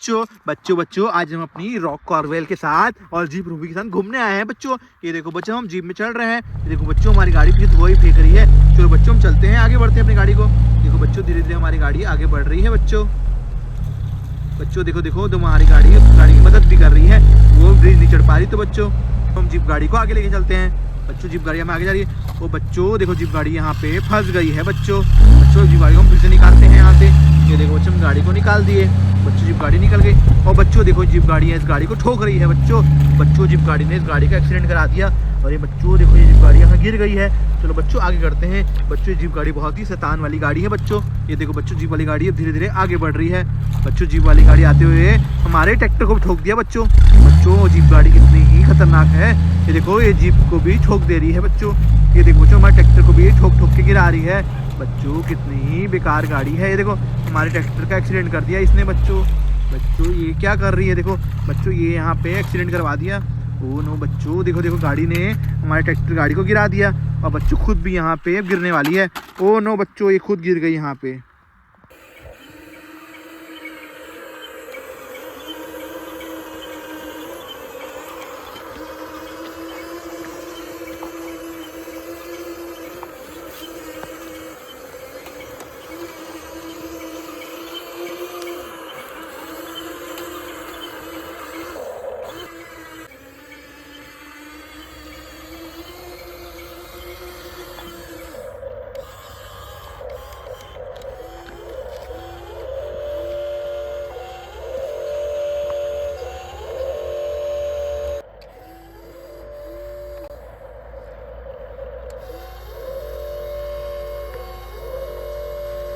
बच्चों बच्चों बच्चों आज हम अपनी रॉक कॉर्वेल के साथ और जीप रूबी के साथ घूमने आए हैं बच्चों। ये देखो बच्चों हम जीप में चल रहे हैं। ये देखो बच्चों हमारी गाड़ी पीछे धुआं फेंक रही है। चलो बच्चों हम चलते हैं, आगे बढ़ते हैं अपनी गाड़ी को। देखो बच्चों धीरे धीरे हमारी गाड़ी आगे बढ़ रही है बच्चों। बच्चों देखो देखो तो हमारी गाड़ी की मदद भी कर रही है, वो ब्रिज नहीं चढ़ पा रही। तो बच्चों हम जीप गाड़ी को आगे लेके चलते हैं। बच्चों जीप गाड़ी हमें आगे जा रही है। वो बच्चों देखो जीप गाड़ी यहाँ पे फंस गई है बच्चों। बच्चों जीप गाड़ी को हम फिर से निकालते हैं यहाँ से। ये देखो बच्चों हम गाड़ी को निकाल दिए। बच्चों जीप गाड़ी निकल गई। और बच्चों देखो जीप गाड़ी है, इस गाड़ी को ठोक रही है बच्चों जीप गाड़ी ने इस गाड़ी का एक्सीडेंट करा दिया। और ये बच्चों देखो ये जीप गाड़ी यहाँ गिर गई है। चलो बच्चों आगे करते हैं। बच्चों जीप गाड़ी बहुत ही शैतान वाली गाड़ी है बच्चों। ये देखो बच्चों जीप वाली गाड़ी अब धीरे धीरे आगे बढ़ रही है। बच्चों जीप वाली गाड़ी आते हुए हमारे ट्रैक्टर को ठोक दिया बच्चों। जीप गाड़ी कितनी ही खतरनाक है। ये देखो ये जीप को भी ठोक दे रही है बच्चों। ये देखो बच्चों हमारे ट्रैक्टर को भी ठोक ठोक के गिरा रही है बच्चों। कितनी ही बेकार गाड़ी है। ये देखो हमारे ट्रैक्टर का एक्सीडेंट कर दिया इसने बच्चों। ये क्या कर रही है देखो बच्चों, ये यहाँ पे एक्सीडेंट करवा दिया। ओ नो बच्चों देखो देखो गाड़ी ने हमारे ट्रैक्टर गाड़ी को गिरा दिया। और बच्चों खुद भी यहाँ पे गिरने वाली है। ओ नो बच्चों ये खुद गिर गई यहाँ पे।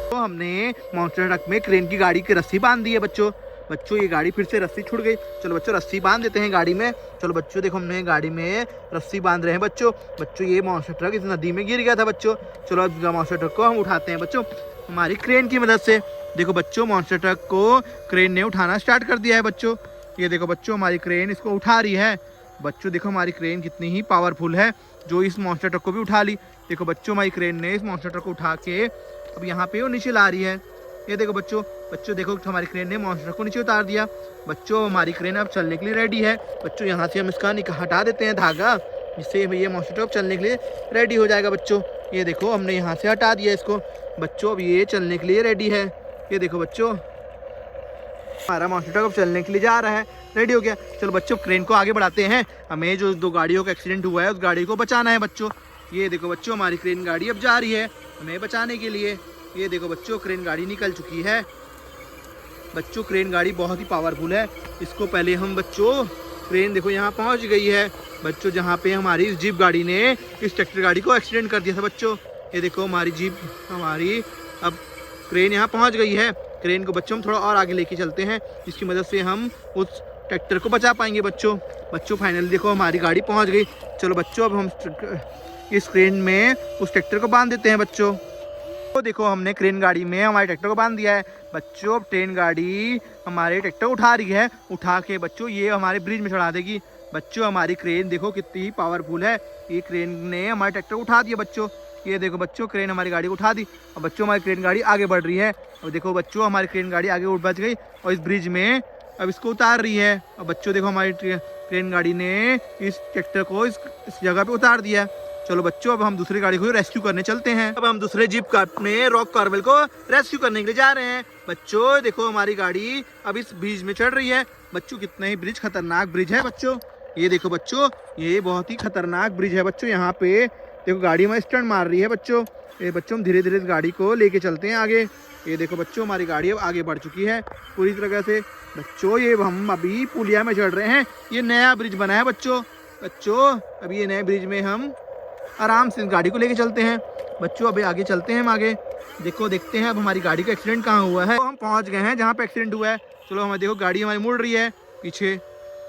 तो हमने मॉन्स्टर ट्रक में क्रेन की गाड़ी की रस्सी बांध दी है बच्चों। ये गाड़ी फिर से रस्सी छूट गई। चलो बच्चों रस्सी बांध देते हैं गाड़ी में। चलो बच्चों देखो हमने गाड़ी में रस्सी बांध रहे हैं बच्चों। ये मॉन्स्टर ट्रक इस नदी में गिर गया था बच्चों। चलो अब मॉन्स्टर ट्रक को हम उठाते हैं बच्चों हमारी क्रेन की मदद से। देखो बच्चों मॉन्स्टर ट्रक को क्रेन ने उठाना स्टार्ट कर दिया है बच्चों। ये देखो बच्चों हमारी क्रेन इसको उठा रही है बच्चों। देखो हमारी क्रेन कितनी ही पावरफुल है जो इस मॉन्स्टर ट्रक को भी उठा ली। देखो बच्चों हमारी क्रेन ने इस मॉन्स्टर ट्रक को उठा के अब यहाँ पे वो नीचे ला रही है। ये देखो बच्चों देखो हमारी क्रेन ने मॉन्स्टर को नीचे उतार दिया बच्चों। हमारी क्रेन अब चलने के लिए रेडी है बच्चों। यहाँ से हम इसका हटा देते हैं धागा, जिससे ये मॉन्स्टर ट्रक चलने के लिए रेडी हो जाएगा बच्चों। ये देखो हमने यहाँ से हटा दिया इसको बच्चों। अब ये चलने के लिए रेडी है। ये देखो बच्चों हमारा मॉन्स्टर ट्रक अब चलने के लिए जा रहा है, रेडी हो गया। चलो बच्चों क्रेन को आगे बढ़ाते हैं। हमें जो 2 गाड़ियों का एक्सीडेंट हुआ है उस गाड़ी को बचाना है बच्चों। ये देखो बच्चों हमारी क्रेन गाड़ी अब जा रही है हमें बचाने के लिए। ये देखो बच्चों क्रेन गाड़ी निकल चुकी है बच्चों। क्रेन गाड़ी बहुत ही पावरफुल है। इसको पहले हम बच्चों क्रेन देखो यहाँ पहुँच गई है बच्चों, जहाँ पे हमारी इस जीप गाड़ी ने इस ट्रैक्टर गाड़ी को एक्सीडेंट कर दिया था बच्चों। ये देखो हमारी अब क्रेन यहाँ पहुँच गई है। क्रेन को बच्चों हम थोड़ा और आगे लेके चलते हैं, जिसकी मदद से हम उस ट्रैक्टर को बचा पाएंगे बच्चों। फाइनली देखो हमारी गाड़ी पहुँच गई। चलो बच्चों अब हम इस क्रेन में उस ट्रैक्टर को बांध देते हैं बच्चों। तो देखो हमने क्रेन गाड़ी में हमारे ट्रैक्टर को बांध दिया है बच्चों। ट्रेन गाड़ी हमारे ट्रैक्टर उठा रही है, उठा के बच्चों ये हमारे ब्रिज में चढ़ा देगी बच्चों। हमारी क्रेन देखो कितनी पावरफुल है। ये क्रेन ने हमारे ट्रैक्टर को उठा दिया बच्चों। ये देखो बच्चों क्रेन हमारी गाड़ी को उठा दी और बच्चों हमारी क्रेन गाड़ी आगे बढ़ रही है। और देखो बच्चों हमारी क्रेन गाड़ी आगे उठ बच गई और इस ब्रिज में अब इसको उतार रही है। और बच्चों देखो हमारी क्रेन गाड़ी ने इस ट्रैक्टर को इस जगह पे उतार दिया। चलो बच्चों अब हम दूसरी गाड़ी को रेस्क्यू करने चलते हैं। अब हम दूसरे जीप में रॉक कॉर्वेल को रेस्क्यू करने के लिए जा रहे हैं बच्चों। देखो हमारी गाड़ी अब इस ब्रिज में चढ़ रही है बच्चों। कितना ही ब्रिज खतरनाक ब्रिज है बच्चों। ये देखो बच्चों ये बहुत ही खतरनाक ब्रिज है बच्चों। यहाँ पे देखो गाड़ी में स्टंट मार रही है बच्चों। ये बच्चों हम धीरे धीरे इस गाड़ी को लेके चलते हैं आगे। ये देखो बच्चों हमारी गाड़ी अब आगे बढ़ चुकी है पूरी तरह से बच्चों। ये हम अभी पुलिया में चढ़ रहे हैं। ये नया ब्रिज बना है बच्चों। अभी ये नए ब्रिज में हम आराम से इस गाड़ी को लेके चलते हैं बच्चों। अभी आगे चलते हैं हम आगे। देखते हैं अब हमारी गाड़ी का एक्सीडेंट कहाँ हुआ है। तो हम पहुँच गए हैं जहाँ पे एक्सीडेंट हुआ है। चलो हमें देखो गाड़ी हमारी मुड़ रही है पीछे।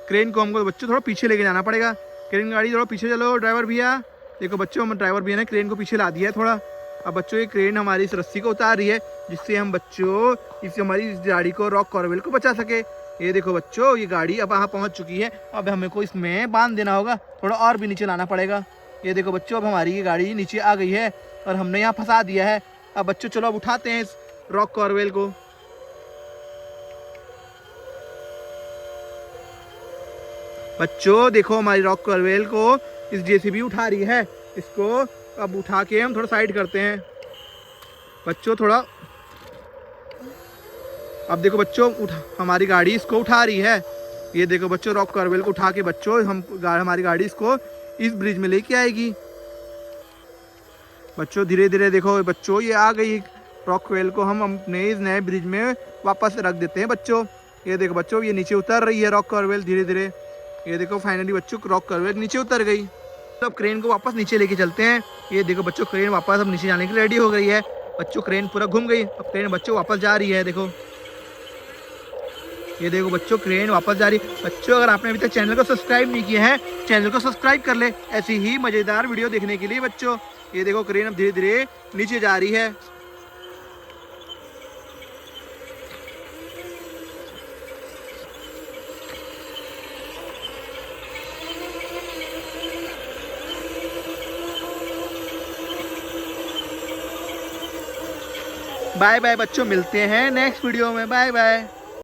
क्रेन को हमको बच्चों थोड़ा पीछे लेके जाना पड़ेगा। क्रेन गाड़ी थोड़ा पीछे चलो ड्राइवर भैया। देखो बच्चों हम ड्राइवर भैया ने क्रेन को पीछे ला दिया है थोड़ा। अब बच्चों ये क्रेन हमारी इस रस्सी को उतार रही है, जिससे हम बच्चों हमारी इस गाड़ी को रॉक कॉर्वेल को बचा सके। ये देखो बच्चों ये गाड़ी अब यहाँ पहुँच चुकी है। अब हमें को इसमें बांध देना होगा, थोड़ा और भी नीचे लाना पड़ेगा। ये देखो बच्चों अब हमारी ये गाड़ी नीचे आ गई है और हमने यहाँ फंसा दिया है। अब बच्चों चलो अब उठाते हैं इस रॉक कॉर्वेल को। बच्चों देखो हमारी रॉक करवेल को इस जेसीबी उठा रही है। इसको अब उठा के हम थोड़ा साइड करते हैं बच्चों, थोड़ा। अब देखो बच्चों हमारी गाड़ी इसको उठा रही है। ये देखो बच्चों रॉक करवेल को उठा के बच्चों हमारी गाड़ी इसको इस ब्रिज में लेके आएगी। बच्चों धीरे धीरे देखो बच्चों ये आ गई। रॉक करवेल को हम अपने इस नए ब्रिज में वापस रख देते हैं बच्चों। ये देखो बच्चों ये नीचे उतर रही है रॉक करवेल धीरे धीरे। ये देखो फाइनली बच्चों रॉक करवेल नीचे उतर गई। तो अब क्रेन को वापस नीचे लेके चलते हैं। ये देखो बच्चों क्रेन वापस अब नीचे जाने की रेडी हो गई है। बच्चों क्रेन पूरा घूम गई। अब क्रेन बच्चों वापस जा रही है। देखो ये देखो बच्चों क्रेन वापस जा रही है। बच्चों अगर आपने अभी तक चैनल को सब्सक्राइब नहीं किया है, चैनल को सब्सक्राइब कर ले ऐसी ही मजेदार वीडियो देखने के लिए बच्चों। ये देखो क्रेन अब धीरे धीरे नीचे जा रही है। बाय बाय बच्चों, मिलते हैं नेक्स्ट वीडियो में। Bye bye.